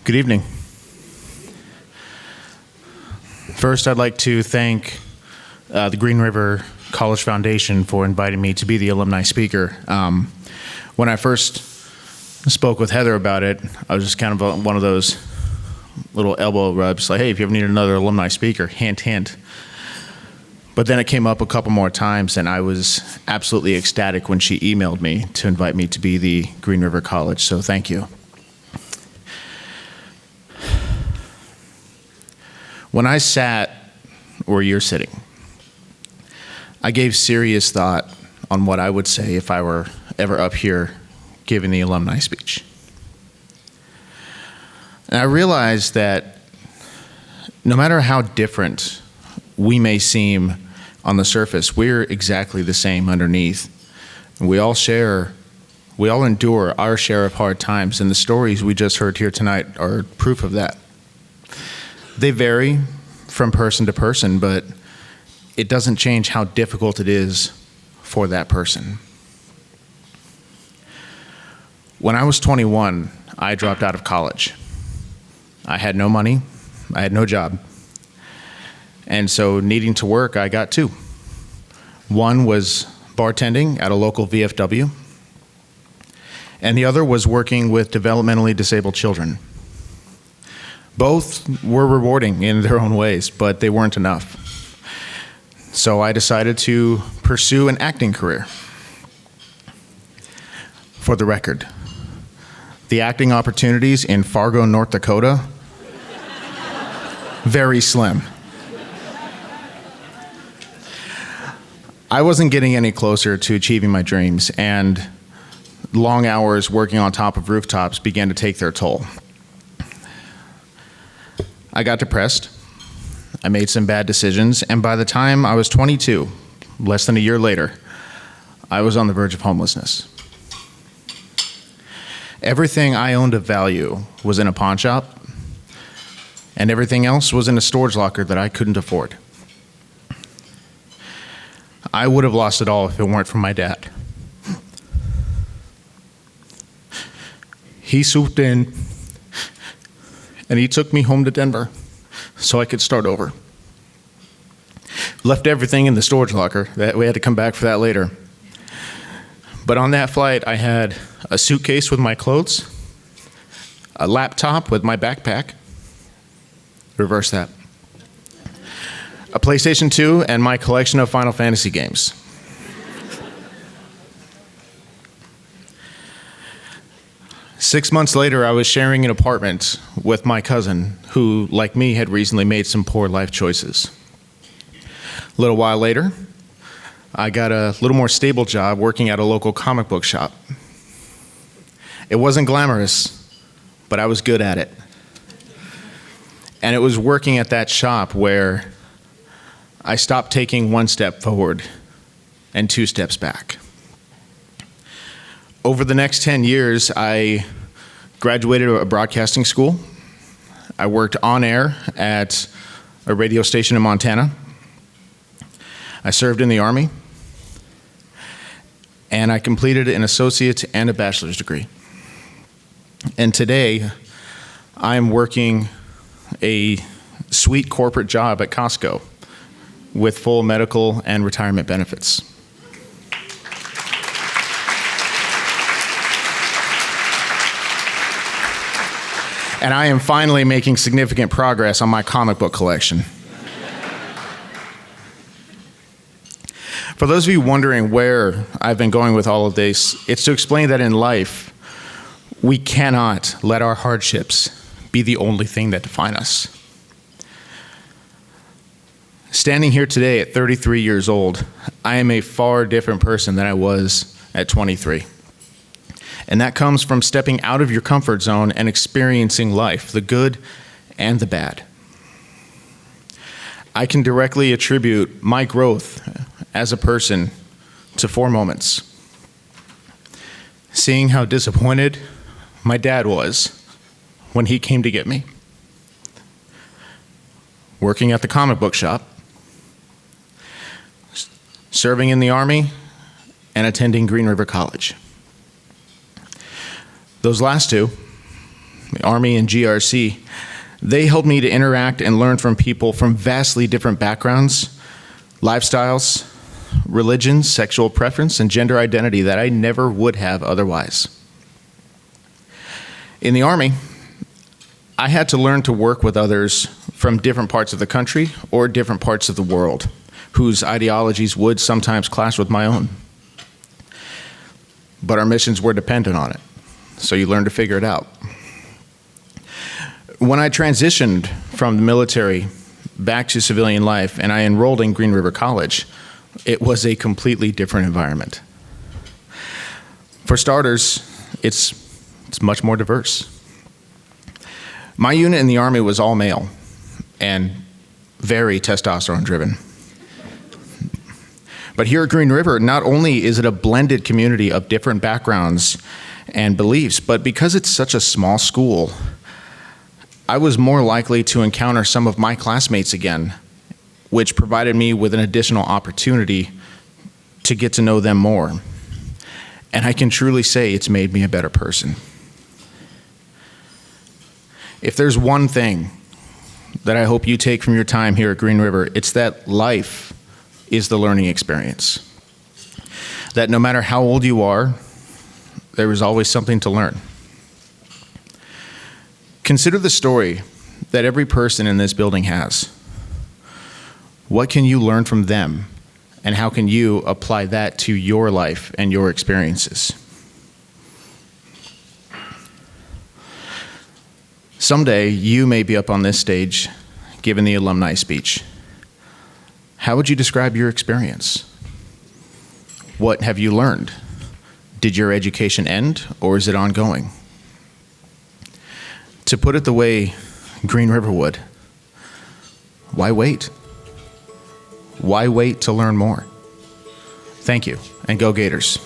Good evening. First, I'd like to thank the Green River College Foundation for inviting me to be the alumni speaker. When I first spoke with Heather about it, I was just kind of one of those little elbow rubs, like, hey, if you ever need another alumni speaker, hint, hint. But then it came up a couple more times, and I was absolutely ecstatic when she emailed me to invite me to be the Green River College, so thank you. When I sat where you're sitting, I gave serious thought on what I would say if I were ever up here giving the alumni speech. And I realized that no matter how different we may seem on the surface, we're exactly the same underneath. And we all endure our share of hard times, and the stories we just heard here tonight are proof of that. They vary from person to person, but it doesn't change how difficult it is for that person. When I was 21, I dropped out of college. I had no money, I had no job. And so needing to work, I got two. One was bartending at a local VFW, and the other was working with developmentally disabled children. Both were rewarding in their own ways, but they weren't enough. So I decided to pursue an acting career. For the record, the acting opportunities in Fargo, North Dakota, very slim. I wasn't getting any closer to achieving my dreams, and long hours working on top of rooftops began to take their toll. I got depressed, I made some bad decisions, and by the time I was 22, less than a year later, I was on the verge of homelessness. Everything I owned of value was in a pawn shop, and everything else was in a storage locker that I couldn't afford. I would have lost it all if it weren't for my dad. He swooped in, and he took me home to Denver so I could start over. Left everything in the storage locker. We had to come back for that later. But on that flight, I had a suitcase with my clothes, a laptop with my backpack, reverse that, a PlayStation 2, and my collection of Final Fantasy games. Six months later, I was sharing an apartment with my cousin who, like me, had recently made some poor life choices. A little while later, I got a little more stable job working at a local comic book shop. It wasn't glamorous, but I was good at it. And it was working at that shop where I stopped taking one step forward and two steps back. Over the next 10 years, I graduated a broadcasting school. I worked on air at a radio station in Montana. I served in the Army. And I completed an associate and a bachelor's degree. And today, I'm working a sweet corporate job at Costco with full medical and retirement benefits. And I am finally making significant progress on my comic book collection. For those of you wondering where I've been going with all of this, it's to explain that in life, we cannot let our hardships be the only thing that define us. Standing here today at 33 years old, I am a far different person than I was at 23. And that comes from stepping out of your comfort zone and experiencing life, the good and the bad. I can directly attribute my growth as a person to 4 moments. Seeing how disappointed my dad was when he came to get me. Working at the comic book shop. Serving in the Army, and attending Green River College. Those last two, the Army and GRC, they helped me to interact and learn from people from vastly different backgrounds, lifestyles, religion, sexual preference, and gender identity that I never would have otherwise. In the Army, I had to learn to work with others from different parts of the country or different parts of the world, whose ideologies would sometimes clash with my own. But our missions were dependent on it, so you learn to figure it out. When I transitioned from the military back to civilian life and I enrolled in Green River College, it was a completely different environment. For starters, it's much more diverse. My unit in the Army was all male and very testosterone driven. But here at Green River, not only is it a blended community of different backgrounds and beliefs, but because it's such a small school, I was more likely to encounter some of my classmates again, which provided me with an additional opportunity to get to know them more. And I can truly say it's made me a better person. If there's one thing that I hope you take from your time here at Green River, it's that life is the learning experience. That no matter how old you are, there is always something to learn. Consider the story that every person in this building has. What can you learn from them, and how can you apply that to your life and your experiences? Someday, you may be up on this stage giving the alumni speech. How would you describe your experience? What have you learned? Did your education end, or is it ongoing? To put it the way Green River would, why wait? Why wait to learn more? Thank you, and go Gators.